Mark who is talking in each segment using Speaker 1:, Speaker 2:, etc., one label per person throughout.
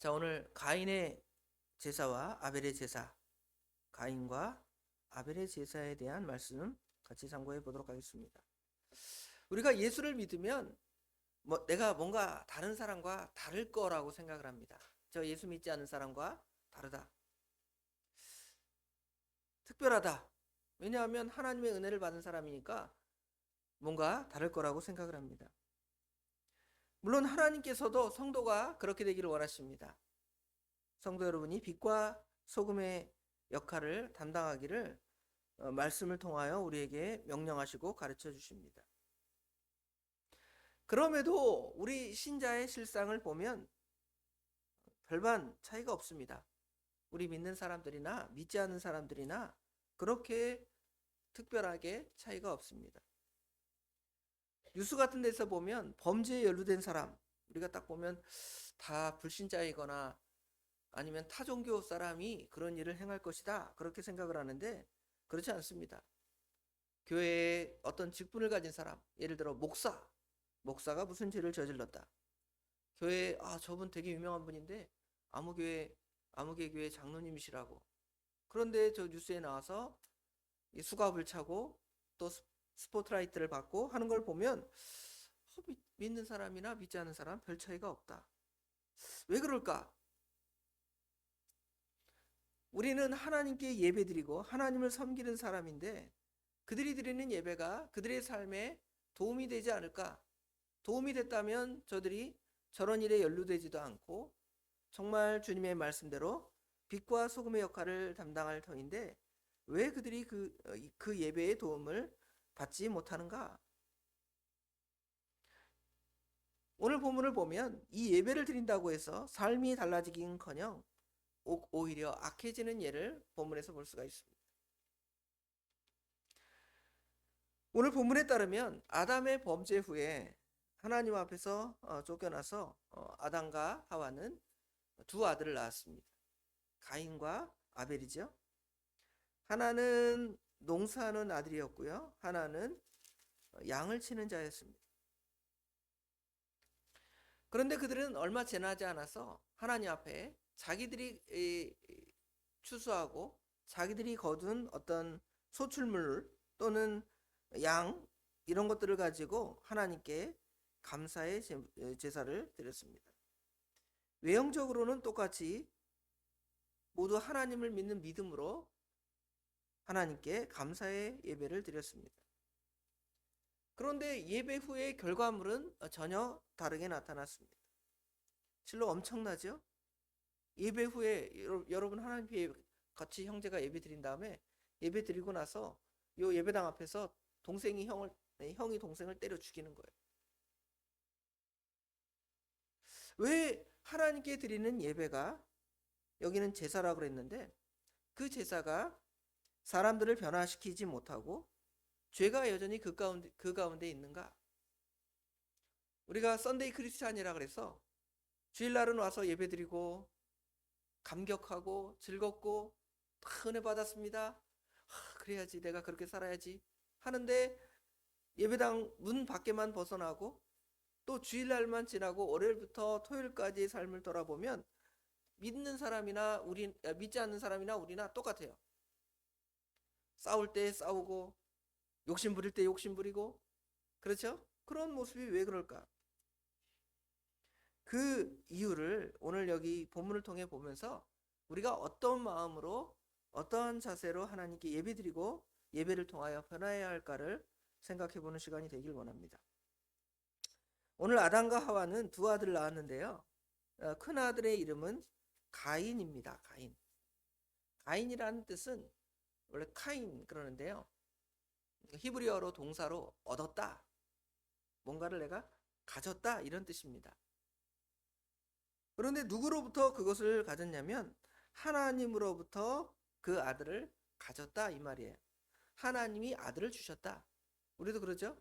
Speaker 1: 자, 오늘 가인의 제사와 아벨의 제사, 가인과 아벨의 제사에 대한 말씀 같이 참고해 보도록 하겠습니다. 우리가 예수를 믿으면 내가 뭔가 다른 사람과 다를 거라고 생각을 합니다. 저 예수 믿지 않는 사람과 다르다. 특별하다. 왜냐하면 하나님의 은혜를 받은 사람이니까 뭔가 다를 거라고 생각을 합니다. 물론 하나님께서도 성도가 그렇게 되기를 원하십니다. 성도 여러분이 빛과 소금의 역할을 담당하기를 말씀을 통하여 우리에게 명령하시고 가르쳐 주십니다. 그럼에도 우리 신자의 실상을 보면 별반 차이가 없습니다. 우리 믿는 사람들이나 믿지 않는 사람들이나 그렇게 특별하게 차이가 없습니다. 뉴스 같은 데서 보면 범죄에 연루된 사람, 우리가 딱 보면 다 불신자이거나 아니면 타종교 사람이 그런 일을 행할 것이다, 그렇게 생각을 하는데 그렇지 않습니다. 교회에 어떤 직분을 가진 사람, 예를 들어 목사가 무슨 죄를 저질렀다. 교회에 저분 되게 유명한 분인데 아무개 교회 장로님이시라고. 그런데 저 뉴스에 나와서 이 수갑을 차고 또 스포트라이트를 받고 하는 걸 보면 믿는 사람이나 믿지 않는 사람 별 차이가 없다. 왜 그럴까? 우리는 하나님께 예배드리고 하나님을 섬기는 사람인데 그들이 드리는 예배가 그들의 삶에 도움이 되지 않을까? 도움이 됐다면 저들이 저런 일에 연루되지도 않고 정말 주님의 말씀대로 빛과 소금의 역할을 담당할 터인데 왜 그들이 그 예배의 도움을 받지 못하는가? 오늘 본문을 보면 이 예배를 드린다고 해서 삶이 달라지긴커녕 오히려 악해지는 예를 본문에서 볼 수가 있습니다. 오늘 본문에 따르면 아담의 범죄 후에 하나님 앞에서 쫓겨나서 아담과 하와는 두 아들을 낳았습니다. 가인과 아벨이죠. 하나는 농사하는 아들이었고요. 하나는 양을 치는 자였습니다. 그런데 그들은 얼마 지나지 않아서 하나님 앞에 자기들이 추수하고 자기들이 거둔 어떤 소출물 또는 양 이런 것들을 가지고 하나님께 감사의 제사를 드렸습니다. 외형적으로는 똑같이 모두 하나님을 믿는 믿음으로 하나님께 감사의 예배를 드렸습니다. 그런데 예배 후의 결과물은 전혀 다르게 나타났습니다. 실로 엄청나죠? 예배 후에 여러분 하나님께 같이 형제가 예배 드린 다음에 예배 드리고 나서 요 예배당 앞에서 형이 동생을 때려 죽이는 거예요. 왜 하나님께 드리는 예배가 여기는 제사라고 그랬는데 그 제사가 사람들을 변화시키지 못하고 죄가 여전히 그 가운데 있는가? 우리가 썬데이 크리스찬이라 그래서 주일날은 와서 예배드리고 감격하고 즐겁고 은혜 받았습니다. 그래야지 내가 그렇게 살아야지 하는데 예배당 문 밖에만 벗어나고 또 주일날만 지나고 월요일부터 토요일까지의 삶을 돌아보면 믿지 않는 사람이나 우리나 똑같아요. 싸울 때 싸우고 욕심 부릴 때 욕심 부리고 그렇죠? 그런 모습이 왜 그럴까? 그 이유를 오늘 여기 본문을 통해 보면서 우리가 어떤 마음으로 어떠한 자세로 하나님께 예배드리고 예배를 통하여 변화해야 할까를 생각해 보는 시간이 되길 원합니다. 오늘 아담과 하와는 두 아들을 낳았는데요. 큰 아들의 이름은 가인입니다. 가인. 가인이라는 뜻은 원래 카인 그러는데요. 히브리어로 동사로 얻었다. 뭔가를 내가 가졌다 이런 뜻입니다. 그런데 누구로부터 그것을 가졌냐면 하나님으로부터 그 아들을 가졌다 이 말이에요. 하나님이 아들을 주셨다. 우리도 그러죠?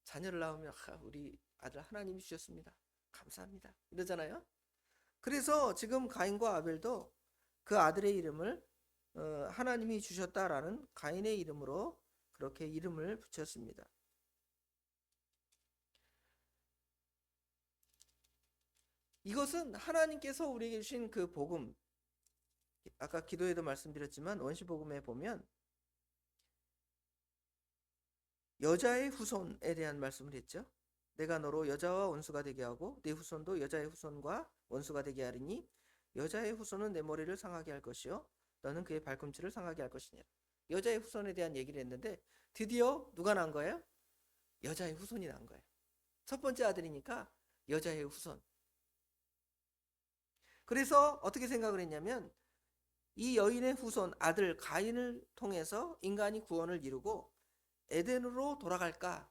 Speaker 1: 자녀를 낳으면 우리 아들 하나님이 주셨습니다. 감사합니다. 이러잖아요. 그래서 지금 가인과 아벨도 그 아들의 이름을 하나님이 주셨다라는 가인의 이름으로 그렇게 이름을 붙였습니다. 이것은 하나님께서 우리에게 주신 그 복음, 아까 기도에도 말씀드렸지만 원시복음에 보면 여자의 후손에 대한 말씀을 했죠. 내가 너로 여자와 원수가 되게 하고 네 후손도 여자의 후손과 원수가 되게 하리니 여자의 후손은 내 머리를 상하게 할 것이요 너는 그의 발꿈치를 상하게 할 것이냐. 여자의 후손에 대한 얘기를 했는데 드디어 누가 난 거예요? 여자의 후손이 난 거예요. 첫 번째 아들이니까 여자의 후손. 그래서 어떻게 생각을 했냐면 이 여인의 후손 아들 가인을 통해서 인간이 구원을 이루고 에덴으로 돌아갈까?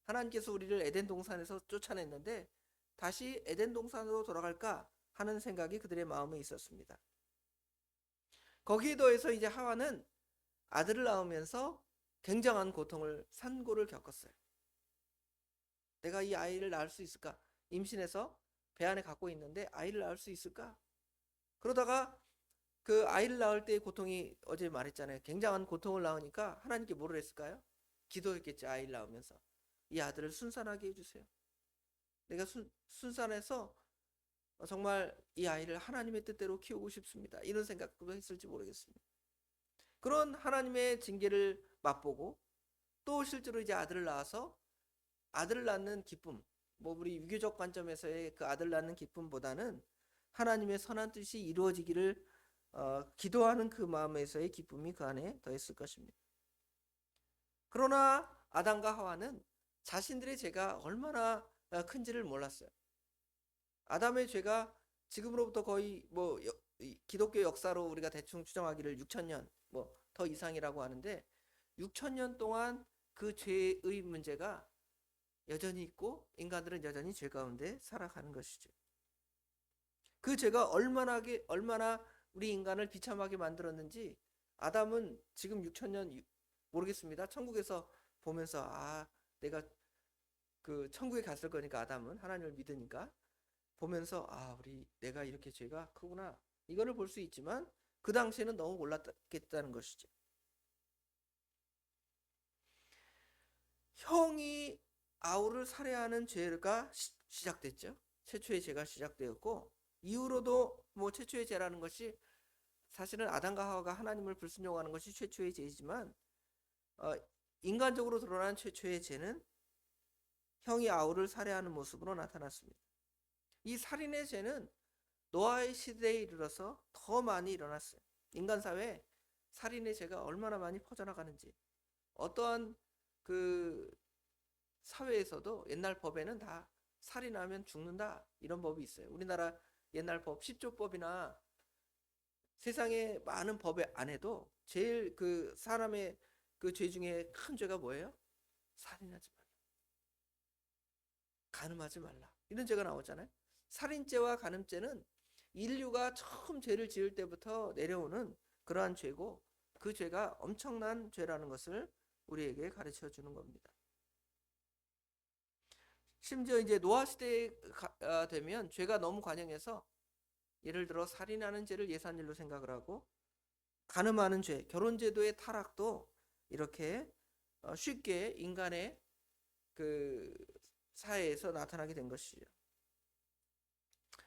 Speaker 1: 하나님께서 우리를 에덴 동산에서 쫓아냈는데 다시 에덴 동산으로 돌아갈까 하는 생각이 그들의 마음에 있었습니다. 거기에 더해서 이제 하와는 아들을 낳으면서 굉장한 고통을 산고를 겪었어요. 내가 이 아이를 낳을 수 있을까? 임신해서 배 안에 갖고 있는데 아이를 낳을 수 있을까? 그러다가 그 아이를 낳을 때의 고통이 어제 말했잖아요. 굉장한 고통을 낳으니까 하나님께 뭐를 했을까요? 기도했겠지. 아이를 낳으면서 이 아들을 순산하게 해주세요. 내가 순산해서 정말 이 아이를 하나님의 뜻대로 키우고 싶습니다. 이런 생각도 했을지 모르겠습니다. 그런 하나님의 징계를 맛보고 또 실제로 이제 아들을 낳아서 아들을 낳는 기쁨, 뭐 우리 유교적 관점에서의 그 아들 낳는 기쁨보다는 하나님의 선한 뜻이 이루어지기를 기도하는 그 마음에서의 기쁨이 그 안에 더했을 것입니다. 그러나 아담과 하와는 자신들의 죄가 얼마나 큰지를 몰랐어요. 아담의 죄가 지금으로부터 거의 뭐 기독교 역사로 우리가 대충 추정하기를 6,000년 뭐 더 이상이라고 하는데 6,000년 동안 그 죄의 문제가 여전히 있고 인간들은 여전히 죄 가운데 살아가는 것이죠. 그 죄가 얼마나 우리 인간을 비참하게 만들었는지 아담은 지금 6,000년 모르겠습니다. 천국에서 보면서 내가 그 천국에 갔을 거니까 아담은 하나님을 믿으니까 보면서 내가 이렇게 죄가 크구나 이거를 볼 수 있지만 그 당시에는 너무 몰랐겠다는 것이죠. 형이 아우를 살해하는 죄가 시작됐죠. 최초의 죄가 시작되었고 이후로도 뭐 최초의 죄라는 것이 사실은 아담과 하와가 하나님을 불순종하는 것이 최초의 죄이지만 인간적으로 드러난 최초의 죄는 형이 아우를 살해하는 모습으로 나타났습니다. 이 살인의 죄는 노아의 시대에 이르러서 더 많이 일어났어요. 인간 사회에 살인의 죄가 얼마나 많이 퍼져나가는지 어떠한 그 사회에서도 옛날 법에는 다 살인하면 죽는다 이런 법이 있어요. 우리나라 옛날 법 10조법이나 세상에 많은 법에 안에도 제일 그 사람의 그 죄 중에 큰 죄가 뭐예요? 살인하지 말라. 간음하지 말라. 이런 죄가 나오잖아요. 살인죄와 간음죄는 인류가 처음 죄를 지을 때부터 내려오는 그러한 죄고 그 죄가 엄청난 죄라는 것을 우리에게 가르쳐 주는 겁니다. 심지어 이제 노아 시대가 되면 죄가 너무 관영해서 예를 들어 살인하는 죄를 예산일로 생각을 하고 간음하는 죄, 결혼제도의 타락도 이렇게 쉽게 인간의 그 사회에서 나타나게 된 것이죠.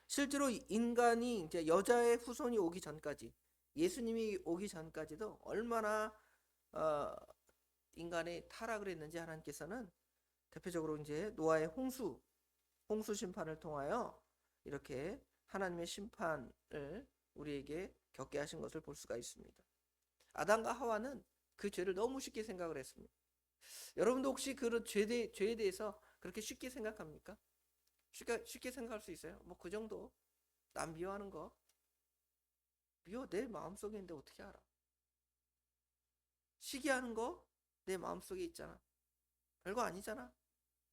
Speaker 1: 실제로 인간이 이제 여자의 후손이 오기 전까지 예수님이 오기 전까지도 얼마나 인간의 타락을 했는지 하나님께서는 대표적으로 이제 노아의 홍수 심판을 통하여 이렇게 하나님의 심판을 우리에게 겪게 하신 것을 볼 수가 있습니다. 아담과 하와는 그 죄를 너무 쉽게 생각을 했습니다. 여러분도 혹시 그 죄에 대해서 그렇게 쉽게 생각합니까? 쉽게 생각할 수 있어요? 뭐 그 정도. 남 미워하는 거 미워 내 마음속에 있는데 어떻게 알아? 시기하는 거 내 마음속에 있잖아. 별거 아니잖아.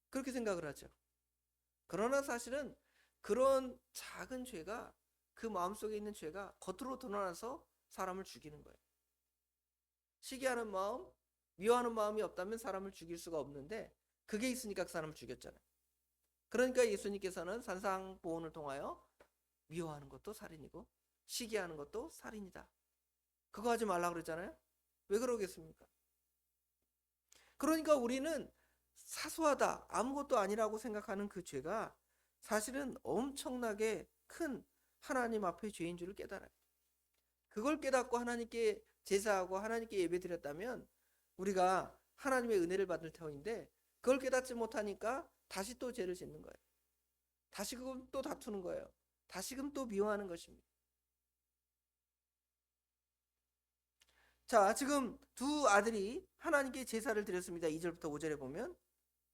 Speaker 1: 그렇게 생각을 하죠. 그러나 사실은 그런 작은 죄가 그 마음속에 있는 죄가 겉으로 드러나서 사람을 죽이는 거예요. 시기하는 마음, 미워하는 마음이 없다면 사람을 죽일 수가 없는데 그게 있으니까 그 사람을 죽였잖아요. 그러니까 예수님께서는 산상보훈을 통하여 미워하는 것도 살인이고 시기하는 것도 살인이다. 그거 하지 말라고 그랬잖아요. 왜 그러겠습니까? 그러니까 우리는 사소하다, 아무것도 아니라고 생각하는 그 죄가 사실은 엄청나게 큰 하나님 앞의 죄인 줄을 깨달아요. 그걸 깨닫고 하나님께 제사하고 하나님께 예배드렸다면 우리가 하나님의 은혜를 받을 터인데, 그걸 깨닫지 못하니까 다시 또 죄를 짓는 거예요. 다시금 또 다투는 거예요. 다시금 또 미워하는 것입니다. 자, 지금 두 아들이 하나님께 제사를 드렸습니다. 2절부터 5절에 보면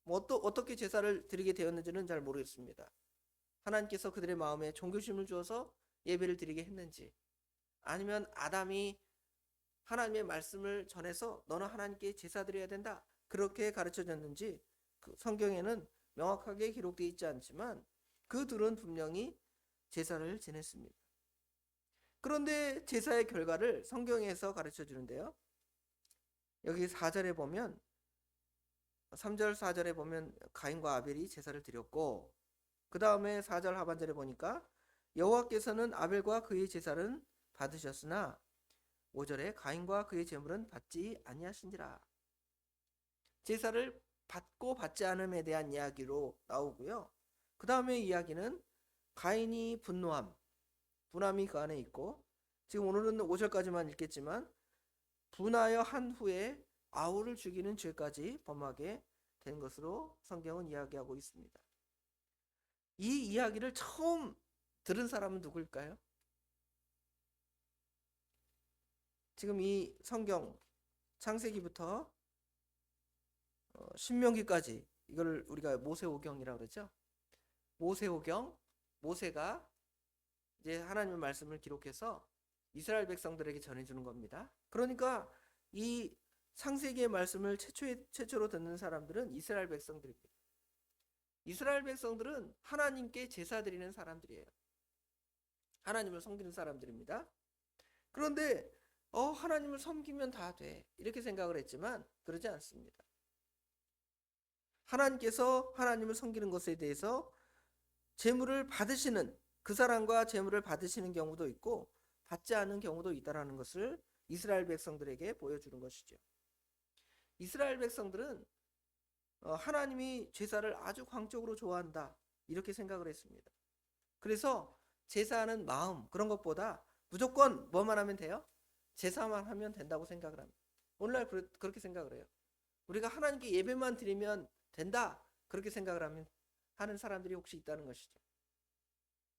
Speaker 1: 어떻게 제사를 드리게 되었는지는 잘 모르겠습니다. 하나님께서 그들의 마음에 종교심을 주어서 예배를 드리게 했는지, 아니면 아담이 하나님의 말씀을 전해서 너는 하나님께 제사 드려야 된다, 그렇게 가르쳐줬는지 그 성경에는 명확하게 기록되어 있지 않지만 그 둘은 분명히 제사를 지냈습니다. 그런데 제사의 결과를 성경에서 가르쳐 주는데요. 여기 4절에 보면 3절 4절에 보면 가인과 아벨이 제사를 드렸고, 그 다음에 4절 하반절에 보니까 여호와께서는 아벨과 그의 제사를 받으셨으나 5절에 가인과 그의 제물은 받지 아니하신지라. 제사를 받고 받지 않음에 대한 이야기로 나오고요. 그 다음에 이야기는 가인이 분함이 그 안에 있고, 지금 오늘은 5절까지만 읽겠지만 분하여 한 후에 아우를 죽이는 죄까지 범하게 된 것으로 성경은 이야기하고 있습니다. 이 이야기를 처음 들은 사람은 누구일까요? 지금 이 성경 창세기부터 신명기까지, 이걸 우리가 모세오경이라고 그러죠. 모세오경, 모세가 이제 하나님의 말씀을 기록해서 이스라엘 백성들에게 전해주는 겁니다. 그러니까 이 창세기의 말씀을 최초로 듣는 사람들은 이스라엘 백성들입니다. 이스라엘 백성들은 하나님께 제사 드리는 사람들이에요. 하나님을 섬기는 사람들입니다. 그런데 하나님을 섬기면 다 돼, 이렇게 생각을 했지만 그러지 않습니다. 하나님께서 하나님을 섬기는 것에 대해서 제물을 받으시는, 그 사람과 제물을 받으시는 경우도 있고 받지 않는 경우도 있다라는 것을 이스라엘 백성들에게 보여주는 것이죠. 이스라엘 백성들은 하나님이 제사를 아주 광적으로 좋아한다, 이렇게 생각을 했습니다. 그래서 제사하는 마음, 그런 것보다 무조건 뭐만 하면 돼요? 제사만 하면 된다고 생각을 합니다. 오늘날 그렇게 생각을 해요. 우리가 하나님께 예배만 드리면 된다, 그렇게 생각을 하는 사람들이 혹시 있다는 것이죠.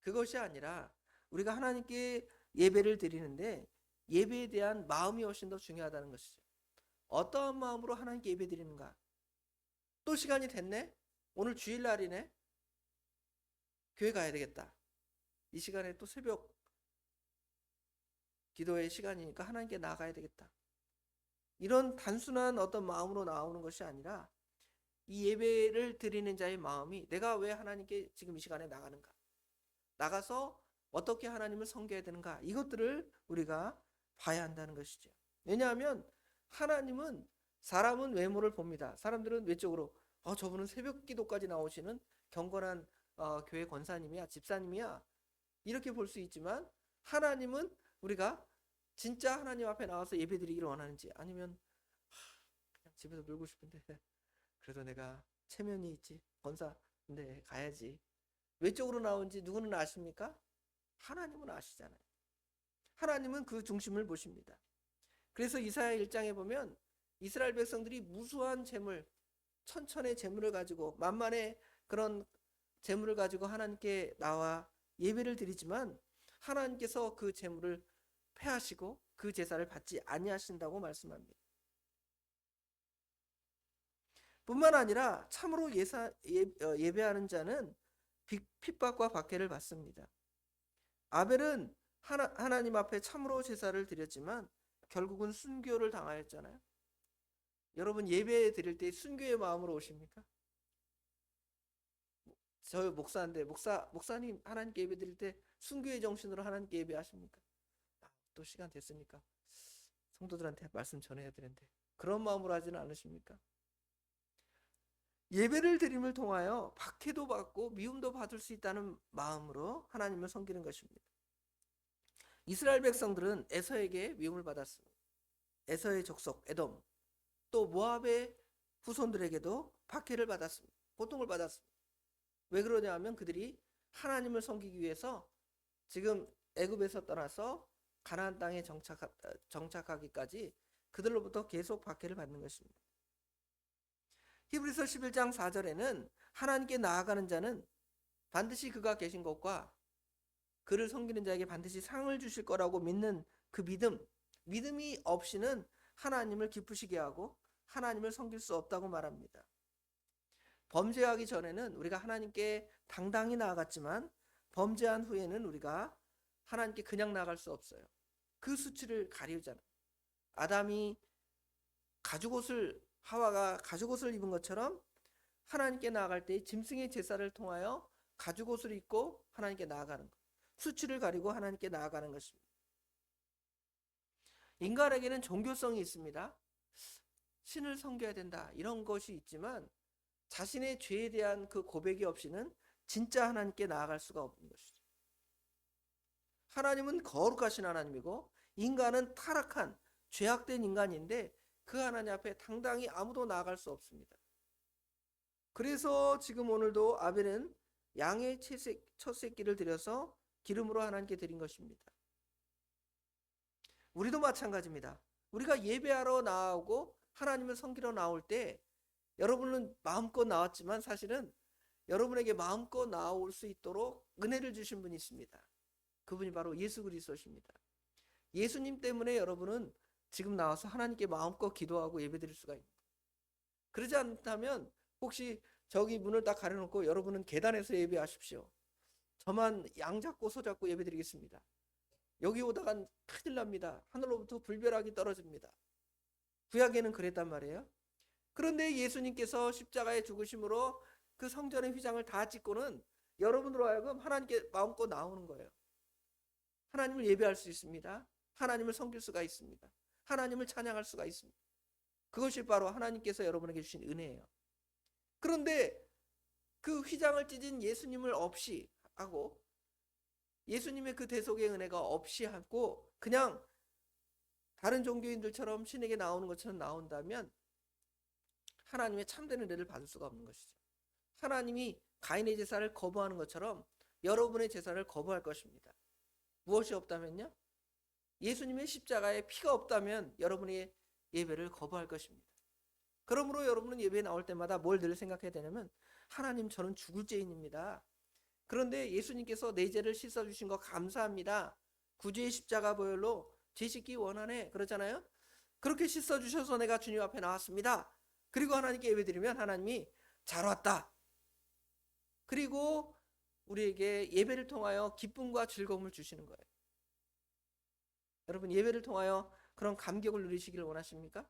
Speaker 1: 그것이 아니라 우리가 하나님께 예배를 드리는데 예배에 대한 마음이 훨씬 더 중요하다는 것이죠. 어떠한 마음으로 하나님께 예배 드리는가? 또 시간이 됐네? 오늘 주일날이네? 교회 가야 되겠다. 이 시간에 또 새벽 기도의 시간이니까 하나님께 나가야 되겠다. 이런 단순한 어떤 마음으로 나오는 것이 아니라 이 예배를 드리는 자의 마음이, 내가 왜 하나님께 지금 이 시간에 나가는가? 나가서 어떻게 하나님을 섬겨야 되는가? 이것들을 우리가 봐야 한다는 것이죠. 왜냐하면 하나님은, 사람은 외모를 봅니다. 사람들은 외적으로 저분은 새벽 기도까지 나오시는 경건한 교회 권사님이야, 집사님이야, 이렇게 볼 수 있지만 하나님은 우리가 진짜 하나님 앞에 나와서 예배드리기를 원하는지, 아니면 그냥 집에서 놀고 싶은데 그래도 내가 체면이 있지, 권사인데 가야지, 외적으로 나온지 누구는 아십니까? 하나님은 아시잖아요. 하나님은 그 중심을 보십니다. 그래서 이사야 1장에 보면 이스라엘 백성들이 무수한 재물, 천천의 재물을 가지고, 만만의 그런 재물을 가지고 하나님께 나와 예배를 드리지만 하나님께서 그 재물을 패하시고 그 제사를 받지 아니하신다고 말씀합니다. 뿐만 아니라 참으로 예배하는 자는 핍박과 박해를 받습니다. 아벨은 하나님 앞에 참으로 제사를 드렸지만 결국은 순교를 당하였잖아요. 여러분, 예배 드릴 때 순교의 마음으로 오십니까? 저 목사인데 목사님 하나님께 예배 드릴 때 순교의 정신으로 하나님께 예배하십니까? 또 시간 됐으니까 성도들한테 말씀 전해야 되는데, 그런 마음으로 하지는 않으십니까? 예배를 드림을 통하여 박해도 받고 미움도 받을 수 있다는 마음으로 하나님을 섬기는 것입니다. 이스라엘 백성들은 에서에게 미움을 받았습니다. 에서의 족속 에돔, 또 모압의 후손들에게도 박해를 받았습니다. 고통을 받았습니다. 왜 그러냐면 그들이 하나님을 섬기기 위해서 지금 애굽에서 떠나서 가나안 땅에 정착하기까지 그들로부터 계속 박해를 받는 것입니다. 히브리서 11장 4절에는 하나님께 나아가는 자는 반드시 그가 계신 것과 그를 섬기는 자에게 반드시 상을 주실 거라고 믿는 그 믿음이 없이는 하나님을 기쁘시게 하고 하나님을 섬길 수 없다고 말합니다. 범죄하기 전에는 우리가 하나님께 당당히 나아갔지만 범죄한 후에는 우리가 하나님께 그냥 나아갈 수 없어요. 그 수치를 가리우잖아요. 아담이 하와가 가죽옷을 입은 것처럼 하나님께 나아갈 때 짐승의 제사를 통하여 가죽옷을 입고 하나님께 나아가는 것. 수치를 가리고 하나님께 나아가는 것입니다. 인간에게는 종교성이 있습니다. 신을 섬겨야 된다 이런 것이 있지만 자신의 죄에 대한 그 고백이 없이는 진짜 하나님께 나아갈 수가 없는 것이죠. 하나님은 거룩하신 하나님이고 인간은 타락한 죄악된 인간인데 그 하나님 앞에 당당히 아무도 나아갈 수 없습니다. 그래서 지금 오늘도 아벨은 양의 첫 새끼를 드려서 기름으로 하나님께 드린 것입니다. 우리도 마찬가지입니다. 우리가 예배하러 나오고 하나님을 섬기러 나올 때 여러분은 마음껏 나왔지만 사실은 여러분에게 마음껏 나올 수 있도록 은혜를 주신 분이 있습니다. 그분이 바로 예수 그리스도십니다. 예수님 때문에 여러분은 지금 나와서 하나님께 마음껏 기도하고 예배드릴 수가 있는 거예요. 그러지 않다면 혹시 저기 문을 딱 가려놓고 여러분은 계단에서 예배하십시오. 저만 양 잡고 소 잡고 예배드리겠습니다. 여기 오다간 큰일 납니다. 하늘로부터 불벼락이 떨어집니다. 구약에는 그랬단 말이에요. 그런데 예수님께서 십자가에 죽으심으로 그 성전의 휘장을 다 찢고는 여러분으로 하여금 하나님께 마음껏 나오는 거예요. 하나님을 예배할 수 있습니다. 하나님을 섬길 수가 있습니다. 하나님을 찬양할 수가 있습니다. 그것이 바로 하나님께서 여러분에게 주신 은혜예요. 그런데 그 휘장을 찢은 예수님을 없이 하고 예수님의 그 대속의 은혜가 없이 하고 그냥 다른 종교인들처럼 신에게 나오는 것처럼 나온다면 하나님의 참된 은혜를 받을 수가 없는 것이죠. 하나님이 가인의 제사를 거부하는 것처럼 여러분의 제사를 거부할 것입니다. 무엇이 없다면요? 예수님의 십자가에 피가 없다면 여러분의 예배를 거부할 것입니다. 그러므로 여러분은 예배에 나올 때마다 뭘 늘 생각해야 되냐면 하나님 저는 죽을 죄인입니다. 그런데 예수님께서 내 죄를 씻어주신 거 감사합니다. 구주의 십자가 보혈로 죄 씻기 원하네 그러잖아요. 그렇게 씻어주셔서 내가 주님 앞에 나왔습니다. 그리고 하나님께 예배드리면 하나님이 잘 왔다. 그리고 우리에게 예배를 통하여 기쁨과 즐거움을 주시는 거예요. 여러분 예배를 통하여 그런 감격을 누리시기를 원하십니까?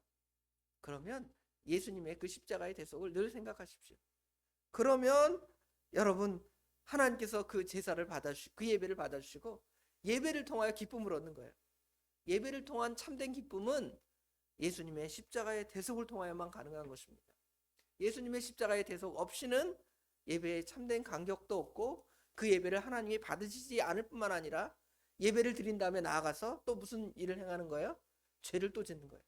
Speaker 1: 그러면 예수님의 그 십자가의 대속을 늘 생각하십시오. 그러면 여러분 하나님께서 그 제사를 그 예배를 받아주시고 예배를 통하여 기쁨을 얻는 거예요. 예배를 통한 참된 기쁨은 예수님의 십자가의 대속을 통하여만 가능한 것입니다. 예수님의 십자가의 대속 없이는 예배에 참된 감격도 없고 그 예배를 하나님이 받으시지 않을 뿐만 아니라 예배를 드린 다음에 나아가서 또 무슨 일을 행하는 거예요? 죄를 또 짓는 거예요.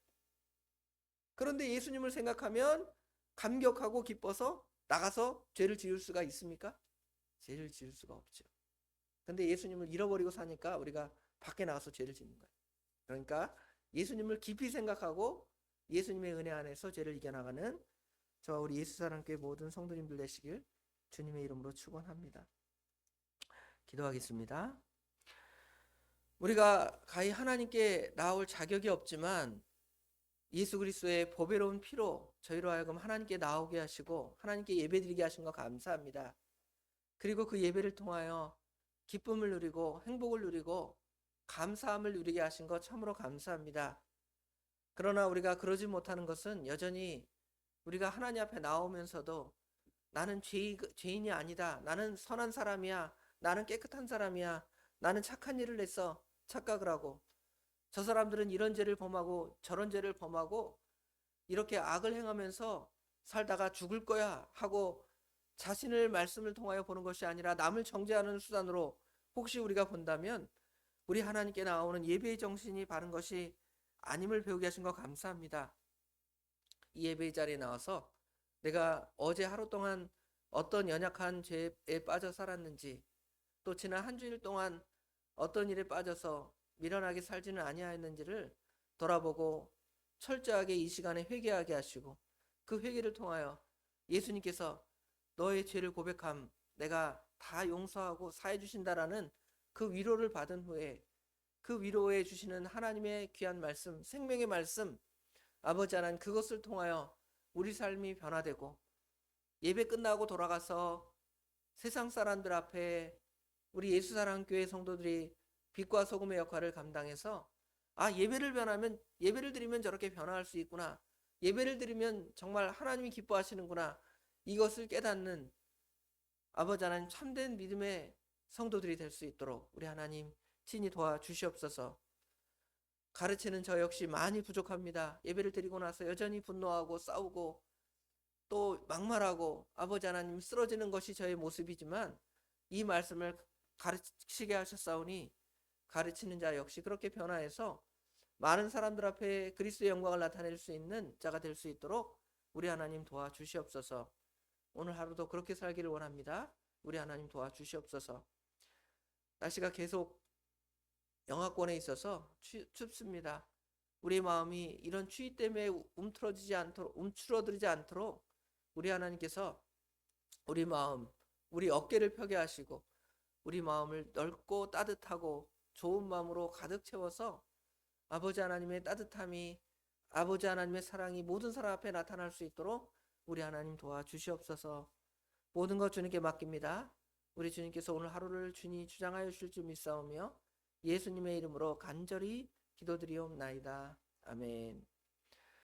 Speaker 1: 그런데 예수님을 생각하면 감격하고 기뻐서 나가서 죄를 지을 수가 있습니까? 죄를 지을 수가 없죠. 그런데 예수님을 잃어버리고 사니까 우리가 밖에 나가서 죄를 짓는 거예요. 그러니까 예수님을 깊이 생각하고 예수님의 은혜 안에서 죄를 이겨나가는 저와 우리 예수사랑교회 모든 성도님들 되시길 주님의 이름으로 축원합니다. 기도하겠습니다. 우리가 가히 하나님께 나올 자격이 없지만 예수 그리스도의 보배로운 피로 저희로 하여금 하나님께 나오게 하시고 하나님께 예배드리게 하신 거 감사합니다. 그리고 그 예배를 통하여 기쁨을 누리고 행복을 누리고 감사함을 누리게 하신 것 참으로 감사합니다. 그러나 우리가 그러지 못하는 것은 여전히 우리가 하나님 앞에 나오면서도 나는 죄인이 아니다. 나는 선한 사람이야. 나는 깨끗한 사람이야. 나는 착한 일을 했어. 착각을 하고 저 사람들은 이런 죄를 범하고 저런 죄를 범하고 이렇게 악을 행하면서 살다가 죽을 거야 하고 자신을 말씀을 통하여 보는 것이 아니라 남을 정죄하는 수단으로 혹시 우리가 본다면 우리 하나님께 나오는 예배의 정신이 바른 것이 아님을 배우게 하신 거 감사합니다. 이 예배의 자리에 나와서 내가 어제 하루 동안 어떤 연약한 죄에 빠져 살았는지, 또 지난 한 주일 동안 어떤 일에 빠져서 미련하게 살지는 아니하였는지를 돌아보고 철저하게 이 시간에 회개하게 하시고, 그 회개를 통하여 예수님께서 너의 죄를 고백함 내가 다 용서하고 사해 주신다라는 그 위로를 받은 후에, 그 위로해 주시는 하나님의 귀한 말씀, 생명의 말씀, 아버지 하나님, 그것을 통하여 우리 삶이 변화되고, 예배 끝나고 돌아가서 세상 사람들 앞에 우리 예수사랑교회 성도들이 빛과 소금의 역할을 감당해서, 예배를 드리면 저렇게 변화할 수 있구나, 예배를 드리면 정말 하나님이 기뻐하시는구나, 이것을 깨닫는 아버지 하나님, 참된 믿음의 성도들이 될 수 있도록 우리 하나님 친히 도와주시옵소서. 가르치는 저 역시 많이 부족합니다. 예배를 드리고 나서 여전히 분노하고 싸우고 또 막말하고 아버지 하나님 쓰러지는 것이 저의 모습이지만, 이 말씀을 가르치게 하셨사오니 가르치는 자 역시 그렇게 변화해서 많은 사람들 앞에 그리스도의 영광을 나타낼 수 있는 자가 될 수 있도록 우리 하나님 도와주시옵소서. 오늘 하루도 그렇게 살기를 원합니다. 우리 하나님 도와주시옵소서. 날씨가 계속 영하권에 있어서 춥습니다. 우리 마음이 이런 추위 때문에 움츠러들지 않도록 우리 하나님께서 우리 마음, 우리 어깨를 펴게 하시고 우리 마음을 넓고 따뜻하고 좋은 마음으로 가득 채워서 아버지 하나님의 따뜻함이, 아버지 하나님의 사랑이 모든 사람 앞에 나타날 수 있도록 우리 하나님 도와주시옵소서. 모든 것 주님께 맡깁니다. 우리 주님께서 오늘 하루를 주니 주장하여 주실 줄 믿사오며 예수님의 이름으로 간절히 기도드리옵나이다. 아멘.